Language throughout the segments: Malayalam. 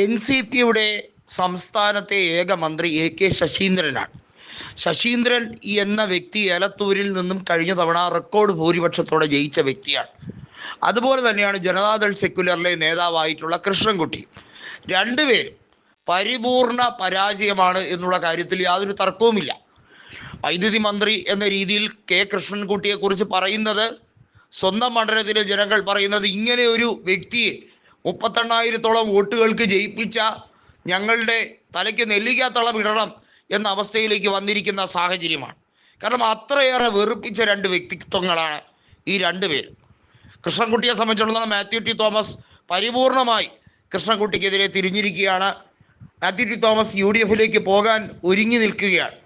NCPയുടെ സംസ്ഥാനത്തെ ഏക മന്ത്രി AK ശശീന്ദ്രനാണ്. ശശീന്ദ്രൻ എന്ന വ്യക്തി ഏലത്തൂരിൽ നിന്നും കഴിഞ്ഞ തവണ റെക്കോർഡ് ഭൂരിപക്ഷത്തോടെ ജയിച്ച വ്യക്തിയാണ്. അതുപോലെ തന്നെയാണ് ജനതാദൾ സെക്യുലറിലെ നേതാവായിട്ടുള്ള കൃഷ്ണൻകുട്ടി. രണ്ടുപേരും പരിപൂർണ പരാജയമാണ് എന്നുള്ള കാര്യത്തിൽ യാതൊരു തർക്കവുമില്ല. വൈദ്യുതി മന്ത്രി എന്ന രീതിയിൽ കൃഷ്ണൻകുട്ടിയെ കുറിച്ച് പറയുന്നത്, സ്വന്തം മണ്ഡലത്തിലെ ജനങ്ങൾ പറയുന്നത്, ഇങ്ങനെ ഒരു വ്യക്തിയെ 38,000-ഓളം വോട്ടുകൾക്ക് ജയിപ്പിച്ച ഞങ്ങളുടെ തലയ്ക്ക് നെല്ലിക്കാത്തളം ഇടണം എന്ന അവസ്ഥയിലേക്ക് വന്നിരിക്കുന്ന സാഹചര്യമാണ്. കാരണം അത്രയേറെ വെറുപ്പിച്ച രണ്ട് വ്യക്തിത്വങ്ങളാണ് ഈ രണ്ടുപേരും. കൃഷ്ണൻകുട്ടിയെ സംബന്ധിച്ചിടത്തോളം മാത്യു ടി തോമസ് പരിപൂർണമായി കൃഷ്ണൻകുട്ടിക്കെതിരെ തിരിഞ്ഞിരിക്കുകയാണ്. മാത്യു ടി തോമസ് UDF പോകാൻ ഒരുങ്ങി നിൽക്കുകയാണ്.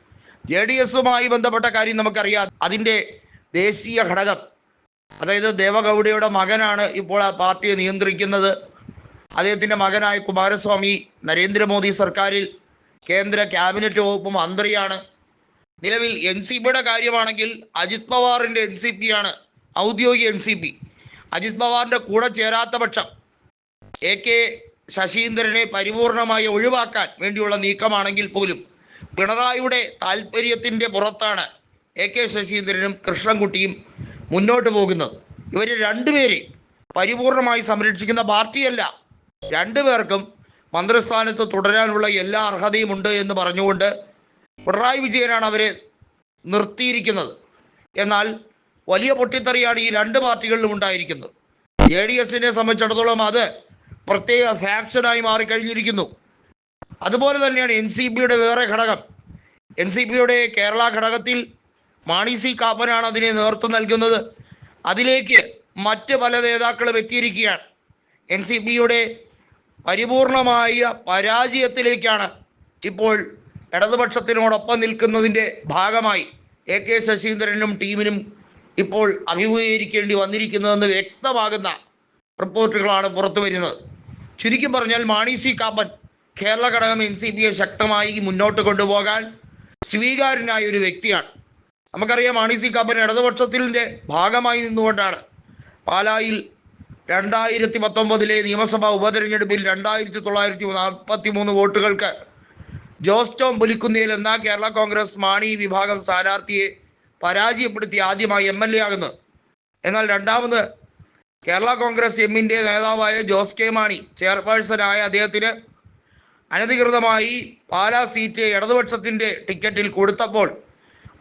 JDSുമായി ബന്ധപ്പെട്ട കാര്യം നമുക്കറിയാം. അതിൻ്റെ ദേശീയ ഘടകം, അതായത് ദേവഗൗഡയുടെ മകനാണ് ഇപ്പോൾ ആ പാർട്ടിയെ നിയന്ത്രിക്കുന്നത്. അദ്ദേഹത്തിൻ്റെ മകനായ കുമാരസ്വാമി നരേന്ദ്രമോദി സർക്കാരിൽ കേന്ദ്ര ക്യാബിനറ്റ് വകുപ്പ് മന്ത്രിയാണ്. നിലവിൽ NCPയുടെ കാര്യമാണെങ്കിൽ അജിത് പവാറിൻ്റെ NCPയാണ് ഔദ്യോഗിക NCP. അജിത് പവാറിൻ്റെ കൂടെ ചേരാത്ത പക്ഷം AK ശശീന്ദ്രനെ പരിപൂർണമായി ഒഴിവാക്കാൻ വേണ്ടിയുള്ള നീക്കമാണെങ്കിൽ പോലും പിണറായിയുടെ താല്പര്യത്തിൻ്റെ പുറത്താണ് AK ശശീന്ദ്രനും കൃഷ്ണൻകുട്ടിയും മുന്നോട്ട് പോകുന്നത്. ഇവർ രണ്ടുപേരെ പരിപൂർണമായി സംരക്ഷിക്കുന്ന പാർട്ടിയല്ല. രണ്ടുപേർക്കും മന്ത്രിസ്ഥാനത്ത് തുടരാനുള്ള എല്ലാ അർഹതയുമുണ്ട് എന്ന് പറഞ്ഞുകൊണ്ട് പിണറായി വിജയനാണ് അവരെ നിർത്തിയിരിക്കുന്നത്. എന്നാൽ വലിയ പൊട്ടിത്തെറിയാണ് ഈ രണ്ട് പാർട്ടികളിലും ഉണ്ടായിരിക്കുന്നത്. JDSനെ സംബന്ധിച്ചിടത്തോളം അത് പ്രത്യേക ഫാക്ഷനായി മാറിക്കഴിഞ്ഞിരിക്കുന്നു. അതുപോലെ തന്നെയാണ് NCPയുടെ വേറെ ഘടകം. NCPയുടെ കേരള ഘടകത്തിൽ മാണി C കാപ്പനാണ് അതിനെ നേതൃത്വം നൽകുന്നത്. അതിലേക്ക് മറ്റ് പല നേതാക്കളും എത്തിയിരിക്കുകയാണ്. NCPയുടെ പരിപൂർണമായ പരാജയത്തിലേക്കാണ് ഇപ്പോൾ ഇടതുപക്ഷത്തിനോടൊപ്പം നിൽക്കുന്നതിൻ്റെ ഭാഗമായി AK ശശീന്ദ്രനും ടീമിനും ഇപ്പോൾ അഭിമുഖീകരിക്കേണ്ടി വന്നിരിക്കുന്നതെന്ന് വ്യക്തമാകുന്ന റിപ്പോർട്ടുകളാണ് പുറത്തു വരുന്നത്. ചുരുക്കി പറഞ്ഞാൽ മാണി C കാപ്പൻ കേരള ഘടകം NCPയെ ശക്തമായി മുന്നോട്ട് കൊണ്ടുപോകാൻ സ്വീകാര്യനായ ഒരു വ്യക്തിയാണ്. നമുക്കറിയാം, മാണി C കാപ്പൻ ഇടതുപക്ഷത്തിൻ്റെ ഭാഗമായി നിന്നുകൊണ്ടാണ് പാലായിൽ 2019 നിയമസഭാ ഉപതെരഞ്ഞെടുപ്പിൽ 2943 വോട്ടുകൾക്ക് ജോസ് ടോം പുലിക്കുന്നേൽ എന്ന കേരള കോൺഗ്രസ് മാണി വിഭാഗം സ്ഥാനാർത്ഥിയെ പരാജയപ്പെടുത്തി ആദ്യമായി MLA ആകുന്നത്. എന്നാൽ രണ്ടാമത് കേരള കോൺഗ്രസ് എമ്മിൻ്റെ നേതാവായ ജോസ് കെ മാണി ചെയർപേഴ്സണായ അദ്ദേഹത്തിന് അനധികൃതമായി പാലാ സീറ്റ് ഇടതുപക്ഷത്തിൻ്റെ ടിക്കറ്റിൽ കൊടുത്തപ്പോൾ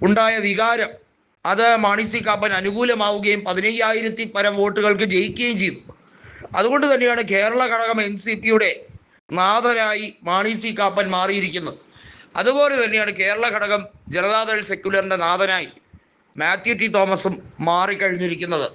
ഉണ്ടായ വികാരം അത് മാണി C കാപ്പൻ അനുകൂലമാവുകയും 15,000 പരം വോട്ടുകൾക്ക് ജയിക്കുകയും ചെയ്തു. അതുകൊണ്ട് തന്നെയാണ് കേരള ഘടകം NCPയുടെ നാഥനായി മാണി C കാപ്പൻ മാറിയിരിക്കുന്നത്. അതുപോലെ തന്നെയാണ് കേരള ഘടകം ജനതാദൾ സെക്യുലറിൻ്റെ നാഥനായി മാത്യു ടി തോമസും മാറിക്കഴിഞ്ഞിരിക്കുന്നത്.